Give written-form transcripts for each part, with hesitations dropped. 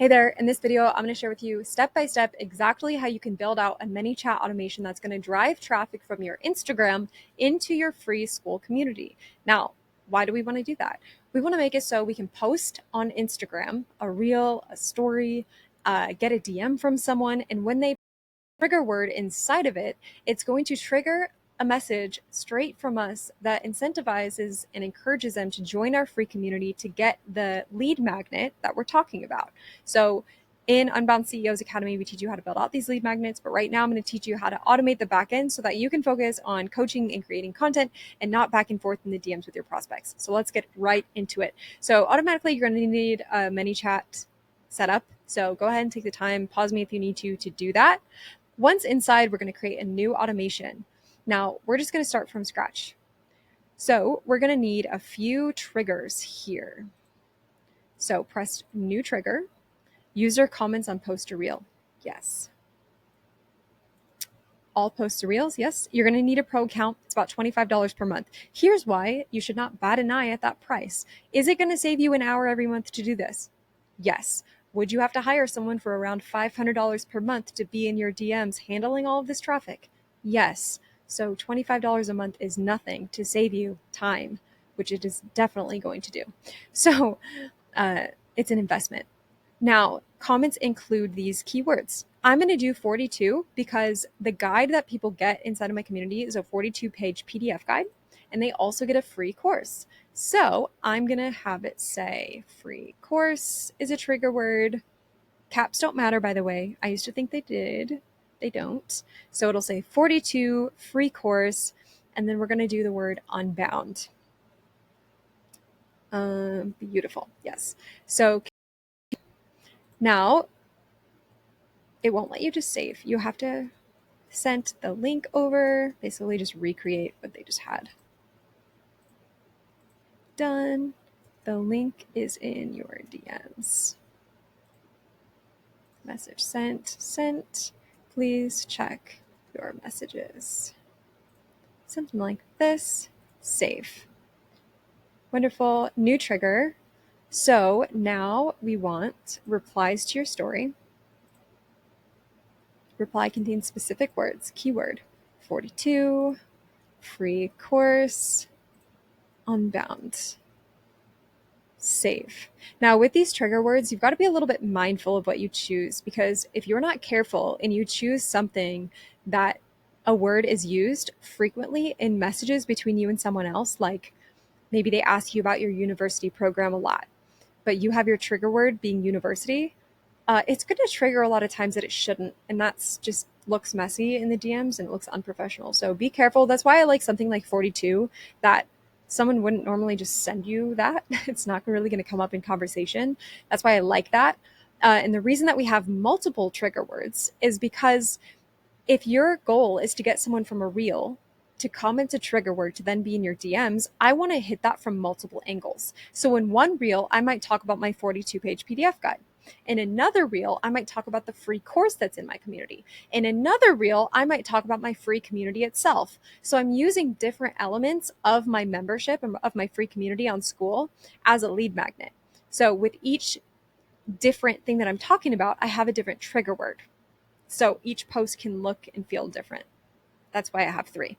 Hey there, in this video, I'm going to share with you step by step exactly how you can build out a ManyChat automation that's going to drive traffic from your Instagram into your free Skool community. Now, why do we want to do that? We want to make it so we can post on Instagram a reel, a story, get a DM from someone, and when they trigger word inside of it, it's going to trigger a message straight from us that incentivizes and encourages them to join our free community to get the lead magnet that we're talking about. So in Unbound CEOs Academy, we teach you how to build out these lead magnets, but right now I'm going to teach you how to automate the back end so that you can focus on coaching and creating content and not back and forth in the DMs with your prospects. So let's get right into it. So automatically you're going to need a ManyChat setup. So go ahead and take the time, pause me if you need to do that. Once inside, we're going to create a new automation. Now, we're just going to start from scratch. So we're going to need a few triggers here. So press new trigger. User comments on post to reel. Yes. All posts to reels. Yes. You're going to need a pro account. It's about $25 per month. Here's why you should not bat an eye at that price. Is it going to save you an hour every month to do this? Yes. Would you have to hire someone for around $500 per month to be in your DMs handling all of this traffic? Yes. So $25 a month is nothing to save you time, which it is definitely going to do. So it's an investment. Now, comments include these keywords. I'm going to do 42 because the guide that people get inside of my community is a 42-page PDF guide, and they also get a free course. So I'm going to have it say free course is a trigger word. Caps don't matter, by the way. I used to think they did. They don't. So it'll say 42 free course, and then we're going to do the word unbound. Beautiful. Yes. So now it won't let you just save. You have to send the link over, basically just recreate what they just had. Done. The link is in your DMs. Message sent. Please check your messages. Something like this. Save. Wonderful. New trigger. So now we want replies to your story. Reply contains specific words. Keyword 42, free course, unbound. Save. Now with these trigger words, you've got to be a little bit mindful of what you choose, because if you're not careful and you choose something that a word is used frequently in messages between you and someone else, like maybe they ask you about your university program a lot, but you have your trigger word being university, it's going to trigger a lot of times that it shouldn't. And that's just looks messy in the DMs and it looks unprofessional. So be careful. That's why I like something like 42, that someone wouldn't normally just send you that. It's not really going to come up in conversation. That's why I like that. And the reason that we have multiple trigger words is because if your goal is to get someone from a reel to comment a trigger word to then be in your DMs, I want to hit that from multiple angles. So in one reel, I might talk about my 42-page PDF guide. In another reel, I might talk about the free course that's in my community. In another reel, I might talk about my free community itself. So I'm using different elements of my membership and of my free community on Skool as a lead magnet. So with each different thing that I'm talking about, I have a different trigger word. So each post can look and feel different. That's why I have 3.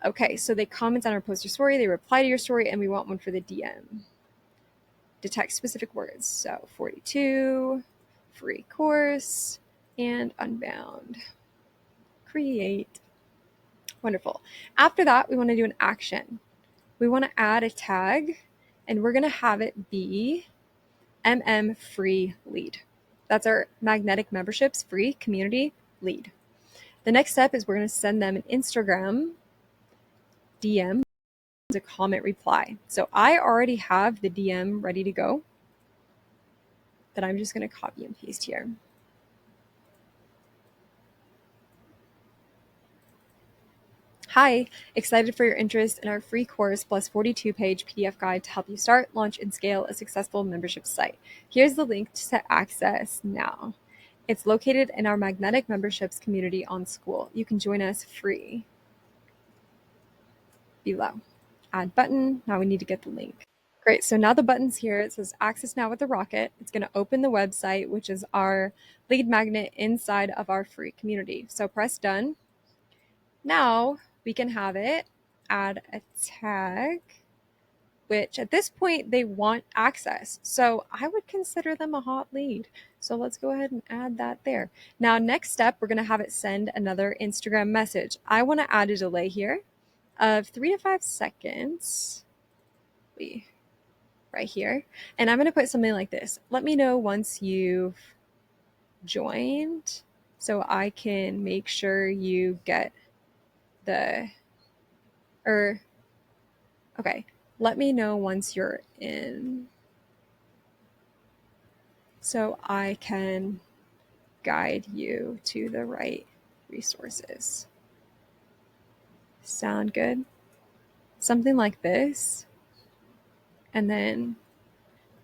Okay, so they comment on our post or story, they reply to your story, and we want one for the DM. Detect specific words. So 42, free course, and unbound. Create. Wonderful. After that, we want to do an action. We want to add a tag, and we're going to have it be free lead. That's our magnetic memberships free community lead. The next step is we're going to send them an Instagram DM as a comment reply. So I already have the DM ready to go that I'm just going to copy and paste here. Hi, excited for your interest in our free course plus 42-page PDF guide to help you start, launch, and scale a successful membership site. Here's the link to access now. It's located in our magnetic memberships community on Skool. You can join us free. Below. Add button. Now we need to get the link. Great. So now the button's here. It says access now with the rocket. It's going to open the website, which is our lead magnet inside of our free community. So press done. Now we can have it add a tag, which at this point they want access. So I would consider them a hot lead. So let's go ahead and add that there. Now, next step, we're going to have it send another Instagram message. I want to add a delay here of 3 to 5 seconds. Right here. And I'm going to put something like this. Let me know once you've joined so I can make sure you get the, or, okay, let me know once you're in so I can guide you to the right resources. Sound good? Something like this. And then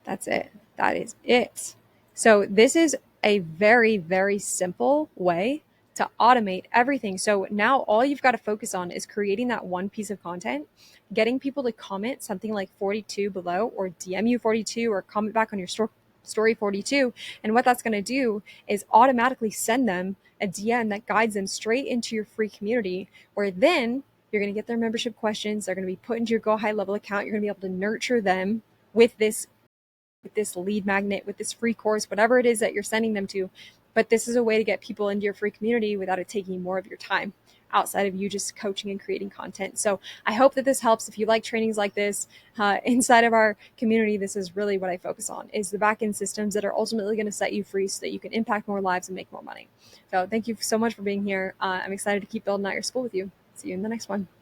that's it. That is it. So this is a very, very simple way to automate everything. So now all you've got to focus on is creating that one piece of content, getting people to comment something like 42 below or DM you 42 or comment back on your story 42. And what that's going to do is automatically send them a DM that guides them straight into your free community, where then you're going to get their membership questions. They're going to be put into your Go High level account. You're going to be able to nurture them with this lead magnet, with this free course, whatever it is that you're sending them to. But this is a way to get people into your free community without it taking more of your time outside of you just coaching and creating content. So I hope that this helps. If you like trainings like this inside of our community, this is really what I focus on, is the back-end systems that are ultimately going to set you free so that you can impact more lives and make more money. So thank you so much for being here. I'm excited to keep building out your school with you. See you in the next one.